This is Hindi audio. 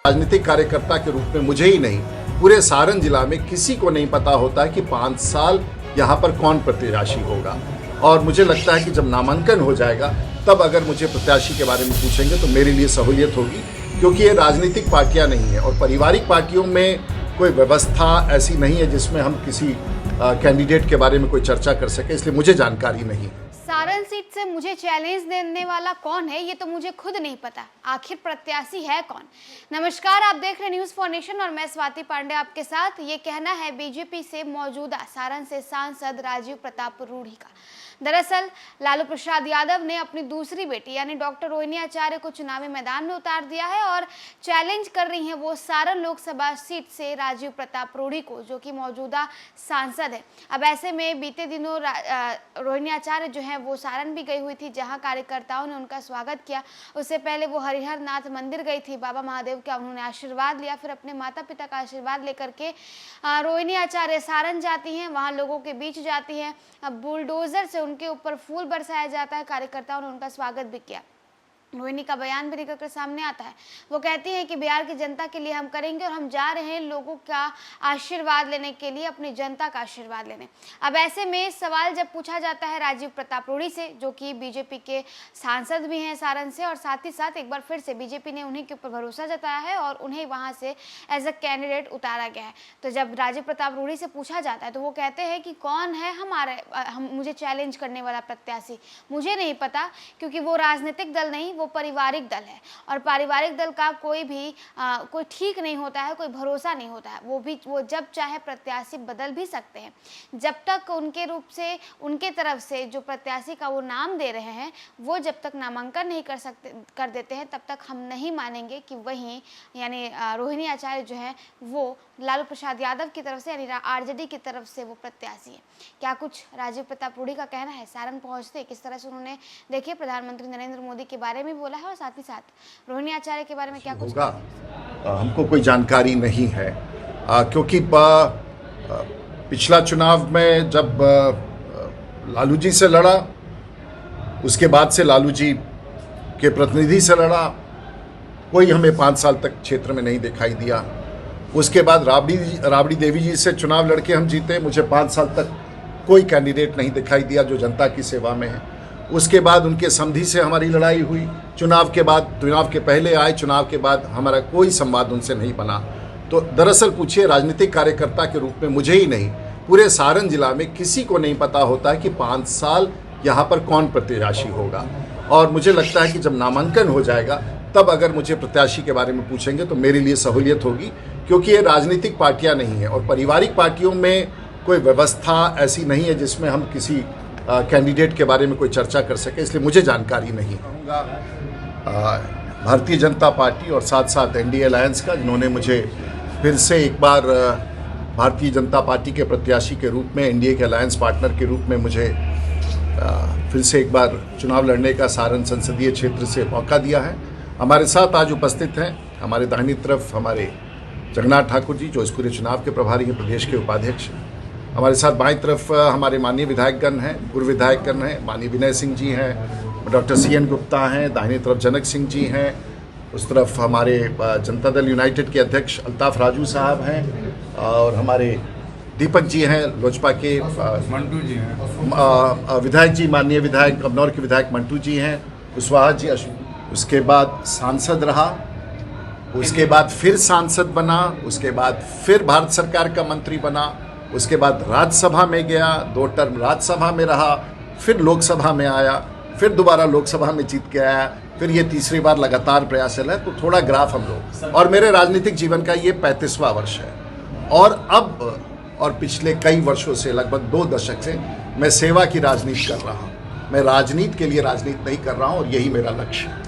राजनीतिक कार्यकर्ता के रूप में मुझे ही नहीं, पूरे सारण जिला में किसी को नहीं पता होता है कि 5 साल यहाँ पर कौन प्रत्याशी होगा। और मुझे लगता है कि जब नामांकन हो जाएगा तब अगर मुझे प्रत्याशी के बारे में पूछेंगे तो मेरे लिए सहूलियत होगी, क्योंकि ये राजनीतिक पार्टियां नहीं है और पारिवारिक पार्टियों में कोई व्यवस्था ऐसी नहीं है जिसमें हम किसी कैंडिडेट के बारे में कोई चर्चा कर सके, इसलिए मुझे जानकारी नहीं है। सारण सीट से मुझे चैलेंज देने वाला कौन है ये तो मुझे खुद नहीं पता, आखिर प्रत्याशी है कौन। नमस्कार, आप देख रहे न्यूज़ फॉर नेशन और मैं स्वाति पांडे आपके साथ। ये कहना है बीजेपी से मौजूदा सारण से सांसद राजीव प्रताप रूढ़ी का। दरअसल लालू प्रसाद यादव ने अपनी दूसरी बेटी यानी डॉक्टर रोहिणी आचार्य को चुनावी मैदान में उतार दिया है और चैलेंज कर रही हैं वो सारण लोकसभा सीट से राजीव प्रताप रूढ़ी को, जो कि मौजूदा सांसद है। अब ऐसे में बीते दिनों रोहिणी आचार्य जो है वो सारण भी गई हुई थी, जहां कार्यकर्ताओं ने उनका स्वागत किया। उससे पहले वो हरिहर नाथ मंदिर गई थी, बाबा महादेव का उन्होंने आशीर्वाद लिया। फिर अपने माता पिता का आशीर्वाद लेकर के रोहिणी आचार्य सारण जाती हैं, वहां लोगों के बीच जाती हैं। अब बुलडोजर से उनके ऊपर फूल बरसाया जाता है, कार्यकर्ताओं ने उनका स्वागत भी किया। रोहिणी का बयान भी निकल कर सामने आता है। वो कहती है कि बिहार की जनता के लिए हम करेंगे और हम जा रहे हैं लोगों का आशीर्वाद लेने के लिए, अपनी जनता का आशीर्वाद लेने। अब ऐसे में सवाल जब पूछा जाता है राजीव प्रताप रूढ़ी से, जो कि बीजेपी के सांसद भी हैं सारण से, और साथ ही साथ एक बार फिर से बीजेपी ने उन्हीं के ऊपर भरोसा जताया है और उन्हें वहां से एज अ कैंडिडेट उतारा गया है। तो जब राजीव प्रताप रूढ़ी से पूछा जाता है तो वो कहते हैं कि कौन है मुझे चैलेंज करने वाला प्रत्याशी। मुझे नहीं पता, क्योंकि वो राजनीतिक दल नहीं, वो पारिवारिक दल है और पारिवारिक दल का कोई ठीक नहीं होता है, कोई भरोसा नहीं होता है। वो जब चाहे प्रत्याशी बदल भी सकते हैं। जब तक उनके तरफ से जो प्रत्याशी का वो नाम दे रहे हैं वो जब तक नामांकन नहीं कर देते हैं तब तक हम नहीं मानेंगे कि वही यानी रोहिणी आचार्य जो है वो लालू प्रसाद यादव की तरफ से यानी आरजेडी की तरफ से वो प्रत्याशी है। क्या कुछ राजीव प्रताप रूढ़ी का कहना है। सारण पहुंचते किस तरह से उन्होंने देखिए प्रधानमंत्री नरेंद्र मोदी के बारे में बोला है और साथ ही साथ रोहिणी आचार्य के बारे में क्या कुछ होगा हमको कोई जानकारी नहीं है, क्योंकि पिछला चुनाव में जब लालू जी से लड़ा, उसके बाद से लालू जी के प्रतिनिधि से लड़ा, कोई हमें 5 साल तक क्षेत्र में नहीं दिखाई दिया। उसके बाद राबड़ी देवी जी से चुनाव लड़के हम जीते, मुझे 5 साल तक कोई कैंडिडेट नहीं दिखाई दिया जो जनता की सेवा में है। उसके बाद उनके समधी से हमारी लड़ाई हुई, चुनाव के पहले आए, चुनाव के बाद हमारा कोई संवाद उनसे नहीं बना। तो दरअसल पूछिए, राजनीतिक कार्यकर्ता के रूप में मुझे ही नहीं, पूरे सारण जिला में किसी को नहीं पता होता है कि 5 साल यहाँ पर कौन प्रत्याशी होगा। और मुझे लगता है कि जब नामांकन हो जाएगा तब अगर मुझे प्रत्याशी के बारे में पूछेंगे तो मेरे लिए सहूलियत होगी, क्योंकि ये राजनीतिक पार्टियां नहीं है और पारिवारिक पार्टियों में कोई व्यवस्था ऐसी नहीं है जिसमें हम किसी कैंडिडेट के बारे में कोई चर्चा कर सके, इसलिए मुझे जानकारी नहीं है। भारतीय जनता पार्टी और साथ साथ एनडीए अलायंस का, जिन्होंने मुझे फिर से एक बार भारतीय जनता पार्टी के प्रत्याशी के रूप में, एनडीए के अलायंस पार्टनर के रूप में मुझे फिर से एक बार चुनाव लड़ने का सारण संसदीय क्षेत्र से मौका दिया है। हमारे साथ आज उपस्थित हैं हमारे दाहिनी तरफ हमारे जगन्नाथ ठाकुर जी, जो इस पूरे चुनाव के प्रभारी हैं, प्रदेश के उपाध्यक्ष। हमारे साथ बाईं तरफ हमारे माननीय विधायकगण हैं, पूर्व विधायकगण हैं, माननीय विनय सिंह जी हैं, डॉक्टर CN गुप्ता हैं, दाहिनी तरफ जनक सिंह जी हैं, उस तरफ हमारे जनता दल यूनाइटेड के अध्यक्ष अल्ताफ राजू साहब हैं और हमारे दीपक जी हैं, लोजपा के मंटू जी हैं, विधायक जी, माननीय विधायक अबनौर के विधायक मंटू जी हैं, कुशवाहा जी उसके बाद सांसद रहा, उसके बाद फिर सांसद बना, उसके बाद फिर भारत सरकार का मंत्री बना, उसके बाद राज्यसभा में गया, 2 टर्म राज्यसभा में रहा, फिर लोकसभा में आया, फिर दोबारा लोकसभा में जीत के आया, फिर ये तीसरी बार लगातार प्रयासरत है। तो थोड़ा ग्राफ हम लोग, और मेरे राजनीतिक जीवन का ये 35वां वर्ष है और अब और पिछले कई वर्षों से, लगभग 2 दशक से मैं सेवा की राजनीति कर रहा हूँ। मैं राजनीति के लिए राजनीति नहीं कर रहा हूँ और यही मेरा लक्ष्य है।